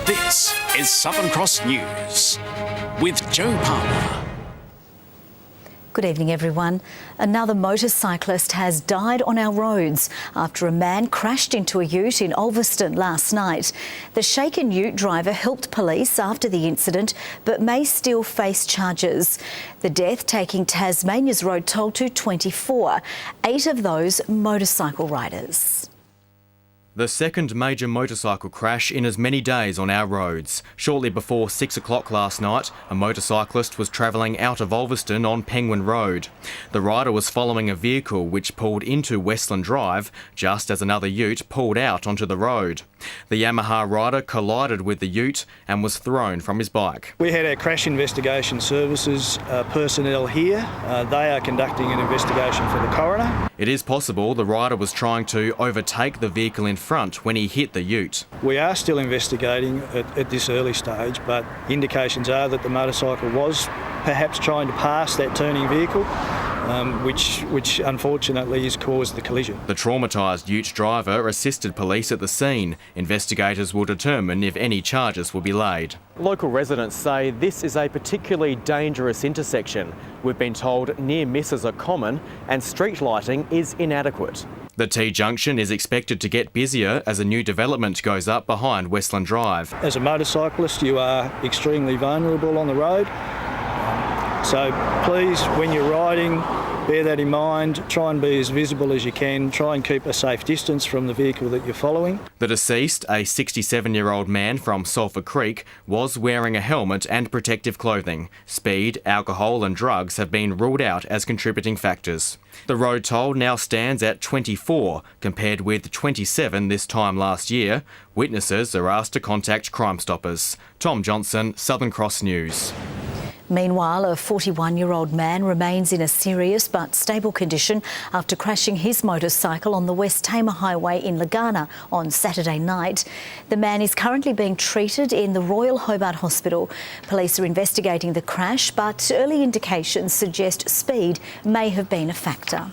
This is Southern Cross News with Joe Palmer. Good evening, everyone. Another motorcyclist has died on our roads after a man crashed into a ute in Ulverston last night. The shaken ute driver helped police after the incident, but may still face charges. The death taking Tasmania's road toll to 24, 8 of those motorcycle riders. The second major motorcycle crash in as many days on our roads. Shortly before 6 o'clock last night, a motorcyclist was travelling out of Ulverston on Penguin Road. The rider was following a vehicle which pulled into Westland Drive just as another ute pulled out onto the road. The Yamaha rider collided with the ute and was thrown from his bike. We had our crash investigation services personnel here. They are conducting an investigation for the coroner. It is possible the rider was trying to overtake the vehicle in front when he hit the ute. We are still investigating at this early stage, but indications are that the motorcycle was perhaps trying to pass that turning vehicle, which unfortunately has caused the collision. The traumatised ute driver assisted police at the scene. Investigators will determine if any charges will be laid. Local residents say this is a particularly dangerous intersection. We've been told near misses are common and street lighting is inadequate. The T-junction is expected to get busier as a new development goes up behind Westland Drive. As a motorcyclist, you are extremely vulnerable on the road. So please, when you're riding, bear that in mind. Try and be as visible as you can. Try and keep a safe distance from the vehicle that you're following. The deceased, a 67-year-old man from Sulphur Creek, was wearing a helmet and protective clothing. Speed, alcohol and drugs have been ruled out as contributing factors. The road toll now stands at 24, compared with 27 this time last year. Witnesses are asked to contact Crime Stoppers. Tom Johnson, Southern Cross News. Meanwhile, a 41-year-old man remains in a serious but stable condition after crashing his motorcycle on the West Tamar Highway in Lagana on Saturday night. The man is currently being treated in the Royal Hobart Hospital. Police are investigating the crash, but early indications suggest speed may have been a factor.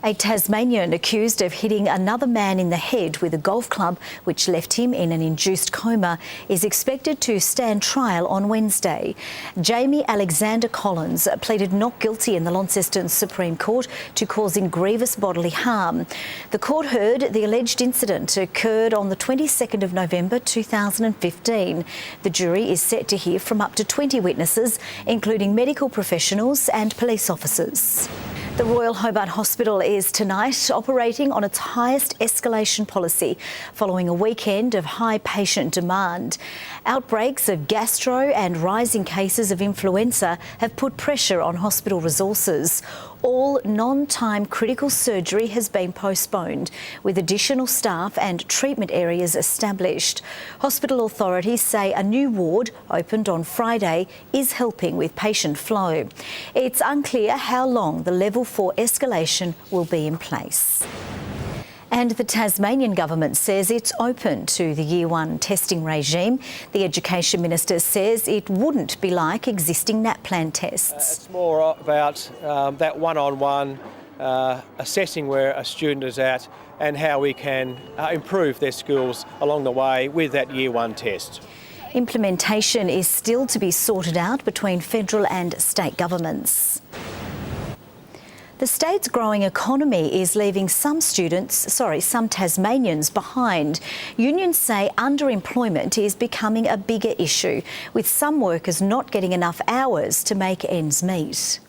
A Tasmanian accused of hitting another man in the head with a golf club, which left him in an induced coma, is expected to stand trial on Wednesday. Jamie Alexander Collins pleaded not guilty in the Launceston Supreme Court to causing grievous bodily harm. The court heard the alleged incident occurred on the 22nd of November 2015. The jury is set to hear from up to 20 witnesses, including medical professionals and police officers. The Royal Hobart Hospital is tonight operating on its highest escalation policy following a weekend of high patient demand. Outbreaks of gastro and rising cases of influenza have put pressure on hospital resources. All non-time critical surgery has been postponed, with additional staff and treatment areas established. Hospital authorities say a new ward, opened on Friday, is helping with patient flow. It's unclear how long the level 4 escalation will be in place. And the Tasmanian government says it's open to the Year 1 testing regime. The Education Minister says it wouldn't be like existing NAPLAN tests. It's more about that one-on-one assessing where a student is at and how we can improve their skills along the way with that Year 1 test. Implementation is still to be sorted out between federal and state governments. The state's growing economy is leaving some Tasmanians behind. Unions say underemployment is becoming a bigger issue, with some workers not getting enough hours to make ends meet.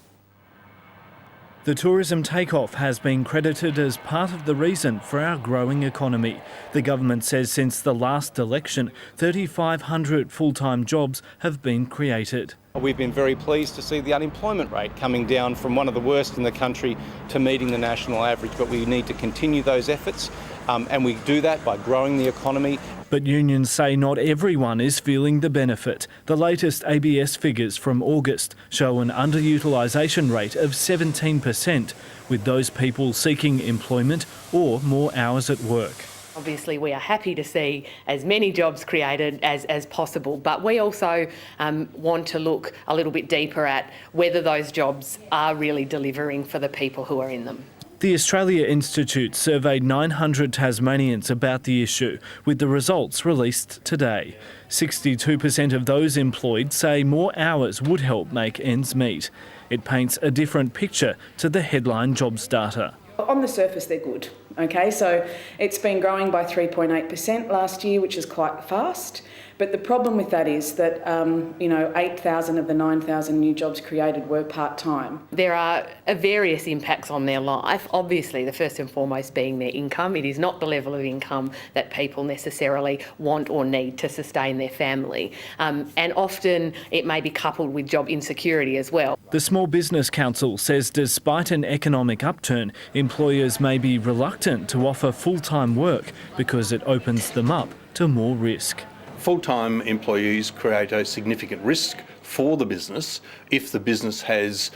The tourism takeoff has been credited as part of the reason for our growing economy. The government says since the last election, 3,500 full-time jobs have been created. We've been very pleased to see the unemployment rate coming down from one of the worst in the country to meeting the national average, but we need to continue those efforts and we do that by growing the economy. But unions say not everyone is feeling the benefit. The latest ABS figures from August show an underutilisation rate of 17%, with those people seeking employment or more hours at work. Obviously, we are happy to see as many jobs created as possible, but we also want to look a little bit deeper at whether those jobs are really delivering for the people who are in them. The Australia Institute surveyed 900 Tasmanians about the issue, with the results released today. 62% of those employed say more hours would help make ends meet. It paints a different picture to the headline jobs data. On the surface, they're good. Okay, so it's been growing by 3.8% last year, which is quite fast. But the problem with that is that, 8,000 of the 9,000 new jobs created were part-time. There are various impacts on their life. Obviously, the first and foremost being their income. It is not the level of income that people necessarily want or need to sustain their family. And often it may be coupled with job insecurity as well. The Small Business Council says despite an economic upturn, employers may be reluctant to offer full-time work because it opens them up to more risk. Full-time employees create a significant risk for the business if the business has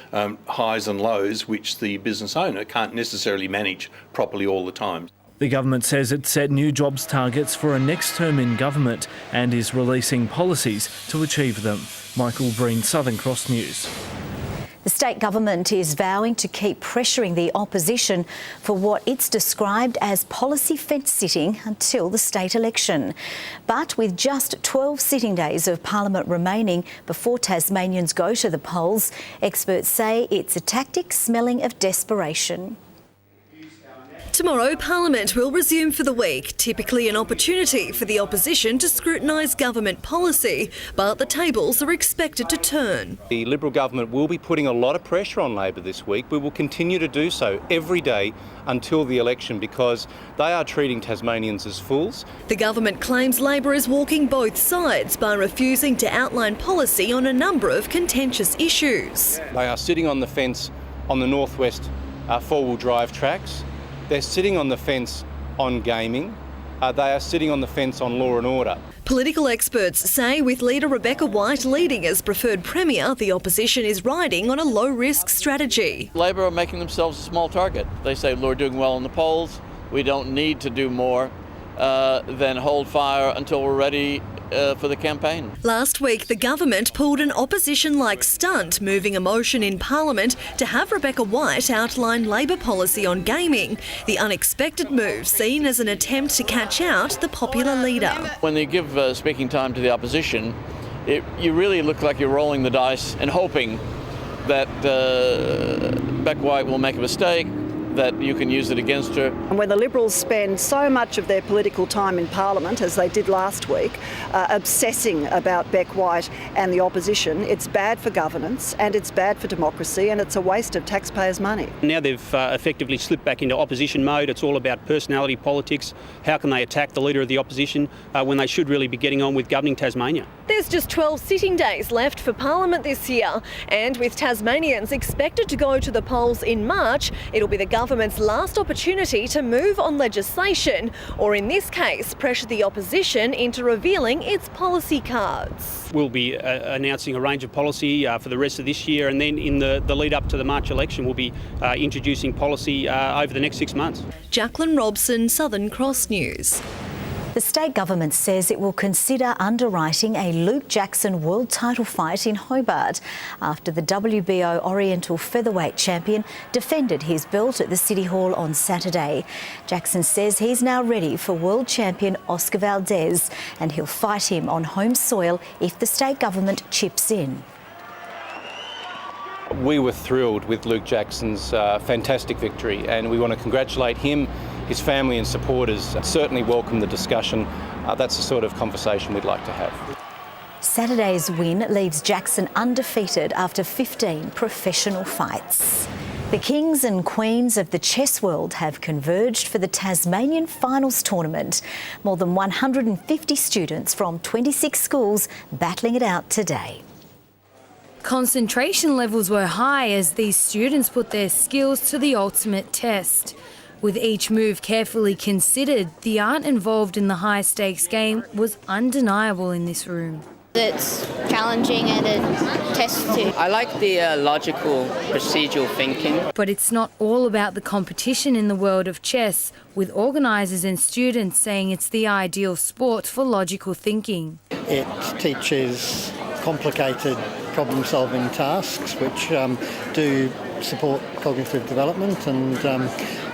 highs and lows which the business owner can't necessarily manage properly all the time. The government says it set new jobs targets for a next term in government and is releasing policies to achieve them. Michael Breen, Southern Cross News. The state government is vowing to keep pressuring the opposition for what it's described as policy fence-sitting until the state election. But with just 12 sitting days of Parliament remaining before Tasmanians go to the polls, experts say it's a tactic smelling of desperation. Tomorrow, Parliament will resume for the week, typically an opportunity for the opposition to scrutinise government policy, but the tables are expected to turn. The Liberal government will be putting a lot of pressure on Labor this week. We will continue to do so every day until the election because they are treating Tasmanians as fools. The government claims Labor is walking both sides by refusing to outline policy on a number of contentious issues. They are sitting on the fence on the northwest four-wheel drive tracks. They're sitting on the fence on gaming. They are sitting on the fence on law and order. Political experts say with leader Rebecca White leading as preferred premier, the opposition is riding on a low-risk strategy. Labor are making themselves a small target. They say, we're doing well in the polls. We don't need to do more than hold fire until we're ready for the campaign. Last week, the government pulled an opposition-like stunt, moving a motion in Parliament to have Rebecca White outline Labor policy on gaming. The unexpected move seen as an attempt to catch out the popular leader. When they give speaking time to the opposition, you really look like you're rolling the dice and hoping that Rebecca White will make a mistake, that you can use it against her. And when the Liberals spend so much of their political time in Parliament, as they did last week, obsessing about Beck White and the opposition, it's bad for governance and it's bad for democracy and it's a waste of taxpayers' money. Now they've effectively slipped back into opposition mode. It's all about personality politics. How can they attack the leader of the opposition when they should really be getting on with governing Tasmania? There's just 12 sitting days left for Parliament this year, and with Tasmanians expected to go to the polls in March, it'll be the government's last opportunity to move on legislation, or in this case, pressure the opposition into revealing its policy cards. We'll be announcing a range of policy for the rest of this year, and then in the lead up to the March election, we'll be introducing policy over the next 6 months. Jacqueline Robson, Southern Cross News. The state government says it will consider underwriting a Luke Jackson world title fight in Hobart after the WBO Oriental featherweight champion defended his belt at the City Hall on Saturday. Jackson says he's now ready for world champion Oscar Valdez and he'll fight him on home soil if the state government chips in. We were thrilled with Luke Jackson's fantastic victory and we want to congratulate him, his family and supporters. Certainly welcome the discussion. That's the sort of conversation we'd like to have. Saturday's win leaves Jackson undefeated after 15 professional fights. The kings and queens of the chess world have converged for the Tasmanian Finals tournament. More than 150 students from 26 schools battling it out today. Concentration levels were high as these students put their skills to the ultimate test. With each move carefully considered, the art involved in the high-stakes game was undeniable in this room. It's challenging and a test too. I like the logical, procedural thinking. But it's not all about the competition in the world of chess, with organisers and students saying it's the ideal sport for logical thinking. It teaches complicated problem-solving tasks which do support cognitive development, and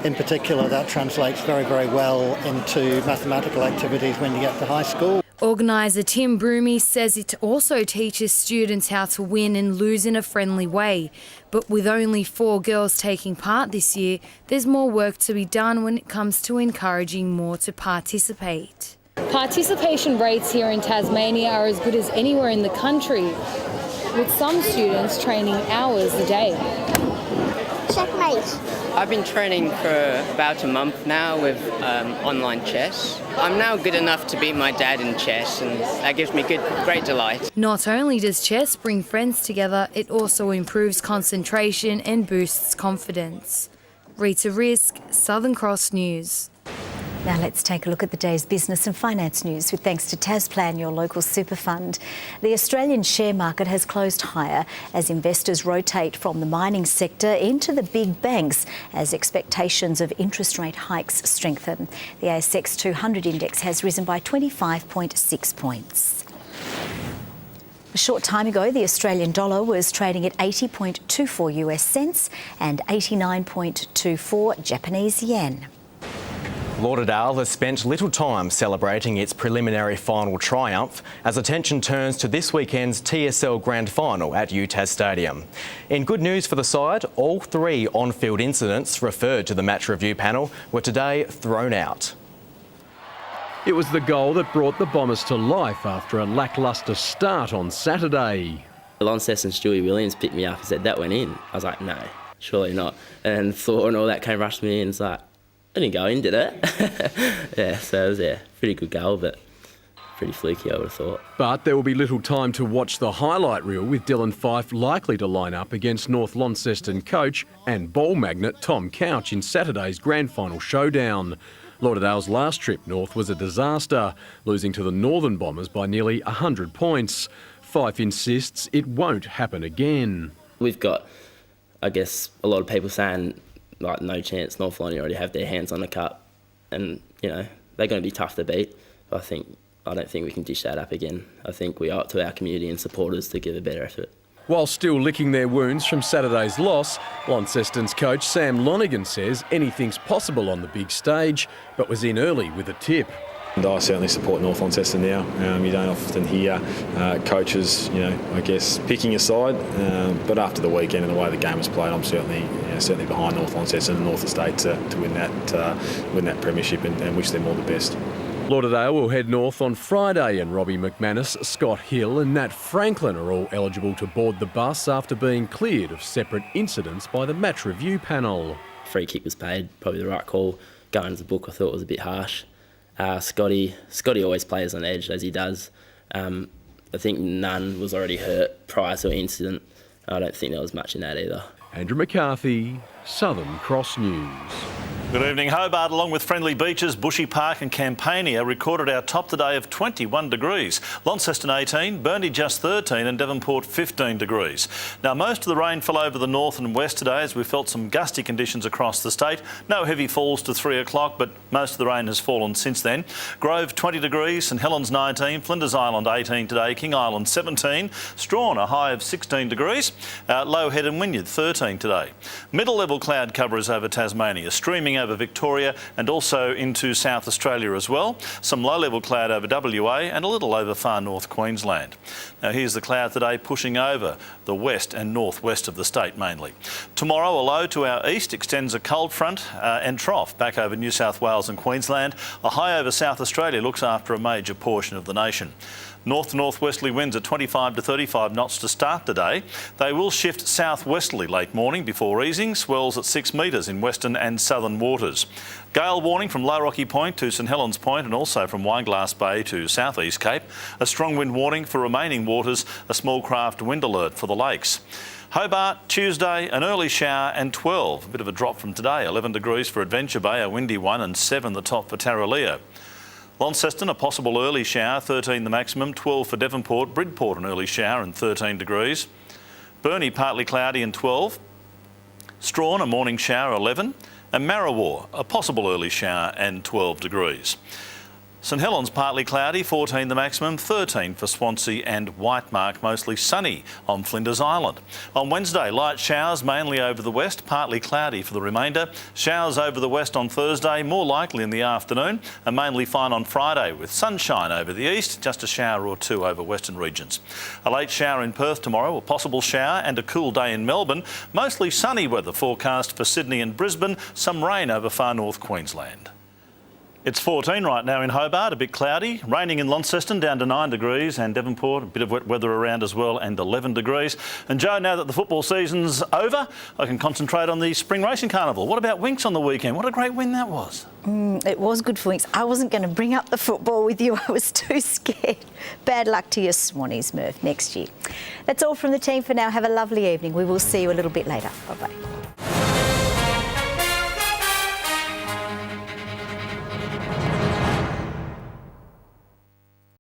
in particular that translates very, very well into mathematical activities when you get to high school. Organiser Tim Broomy says it also teaches students how to win and lose in a friendly way. But with only 4 girls taking part this year, there's more work to be done when it comes to encouraging more to participate. Participation rates here in Tasmania are as good as anywhere in the country, with some students training hours a day. Checkmate. I've been training for about a month now with online chess. I'm now good enough to beat my dad in chess, and that gives me great delight. Not only does chess bring friends together, it also improves concentration and boosts confidence. Rita Risk, Southern Cross News. Now let's take a look at the day's business and finance news with thanks to Tasplan, your local super fund. The Australian share market has closed higher as investors rotate from the mining sector into the big banks as expectations of interest rate hikes strengthen. The ASX 200 index has risen by 25.6 points. A short time ago, the Australian dollar was trading at 80.24 US cents and 89.24 Japanese yen. Lauderdale has spent little time celebrating its preliminary final triumph as attention turns to this weekend's TSL Grand Final at UTAS Stadium. In good news for the side, all 3 on-field incidents referred to the match review panel were today thrown out. It was the goal that brought the Bombers to life after a lacklustre start on Saturday. Launceston Stewie Williams picked me up and said, "That went in." I was like, "No, surely not." And Thor and all that came rushing me in, and it's like, I didn't go in, did it? Yeah, so it was a pretty good goal, but pretty fluky, I would have thought. But there will be little time to watch the highlight reel, with Dylan Fife likely to line up against North Launceston coach and ball magnet Tom Couch in Saturday's grand final showdown. Lauderdale's last trip north was a disaster, losing to the Northern Bombers by nearly 100 points. Fife insists it won't happen again. We've got, I guess, a lot of people saying, like, no chance, North London already have their hands on the cup, and they're going to be tough to beat. I don't think we can dish that up again. I think we owe it to our community and supporters to give a better effort. While still licking their wounds from Saturday's loss, Launceston's coach Sam Lonergan says anything's possible on the big stage, but was in early with a tip. And I certainly support North Launceston now. You don't often hear coaches, I guess, picking a side. But after the weekend and the way the game was played, I'm certainly behind North Launceston and North Estate to win that premiership and wish them all the best. Lauderdale will head north on Friday, and Robbie McManus, Scott Hill and Nat Franklin are all eligible to board the bus after being cleared of separate incidents by the match review panel. Free kick was paid, probably the right call. Going to the book, I thought was a bit harsh. Scotty always plays on edge, as he does. I think none was already hurt prior to the incident. I don't think there was much in that either. Andrew McCarthy, Southern Cross News. Good evening. Hobart, along with Friendly Beaches, Bushy Park and Campania, recorded our top today of 21 degrees. Launceston 18, Burnie just 13 and Devonport 15 degrees. Now, most of the rain fell over the north and west today as we felt some gusty conditions across the state. No heavy falls to 3 o'clock, but most of the rain has fallen since then. Grove 20 degrees, St Helens 19, Flinders Island 18 today, King Island 17, Strawn a high of 16 degrees, Low Head and Wynyard 13 today. Middle level cloud cover is over Tasmania, streaming over Victoria and also into South Australia as well. Some low-level cloud over WA and a little over far north Queensland. Now here's the cloud today pushing over the west and northwest of the state mainly. Tomorrow a low to our east extends a cold front and trough back over New South Wales and Queensland. A high over South Australia looks after a major portion of the nation. North to northwesterly winds at 25 to 35 knots to start the day. They will shift southwesterly late morning before easing, swells at 6 metres in western and southern waters. Gale warning from Low Rocky Point to St Helens Point and also from Wineglass Bay to South East Cape. A strong wind warning for remaining waters, a small craft wind alert for the lakes. Hobart, Tuesday, an early shower and 12. A bit of a drop from today. 11 degrees for Adventure Bay, a windy one, and 7 the top for Tarraleah. Launceston, a possible early shower, 13 the maximum, 12 for Devonport. Bridport, an early shower and 13 degrees. Burnie, partly cloudy and 12. Strawn, a morning shower, 11. And Marrawar, a possible early shower and 12 degrees. St Helens partly cloudy, 14 the maximum, 13 for Swansea and Whitemark, mostly sunny on Flinders Island. On Wednesday, light showers mainly over the west, partly cloudy for the remainder. Showers over the west on Thursday, more likely in the afternoon, and mainly fine on Friday with sunshine over the east, just a shower or two over western regions. A late shower in Perth tomorrow, a possible shower and a cool day in Melbourne. Mostly sunny weather forecast for Sydney and Brisbane, some rain over far north Queensland. It's 14 right now in Hobart, a bit cloudy. Raining in Launceston, down to 9 degrees, and Devonport, a bit of wet weather around as well, and 11 degrees. And Joe, now that the football season's over, I can concentrate on the Spring Racing Carnival. What about Winx on the weekend? What a great win that was. It was good for Winx. I wasn't going to bring up the football with you. I was too scared. Bad luck to your Swannies, Murph, next year. That's all from the team for now. Have a lovely evening. We will see you a little bit later. Bye-bye.